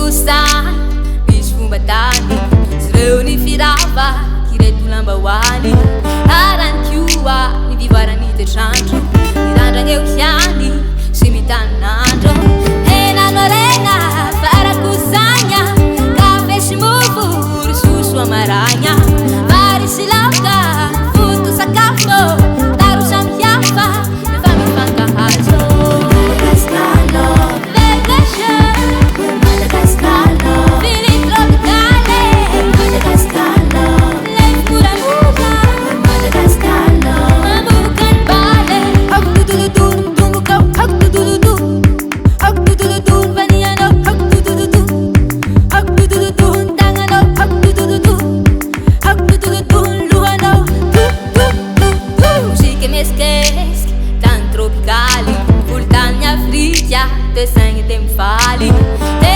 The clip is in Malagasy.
Bosany misy fomba tany sy reo ny firava kireto lambahoany arany koa ny vivoarany toetrandro mirandragna eo hiany sy mitanandro henano regna farakosagna kafe sy mofo ry soso amaragna vary sy laoka foto sakafo taro samy hafa efa mifankahazo Tropicali, vultani Africa, te sangue tem fali.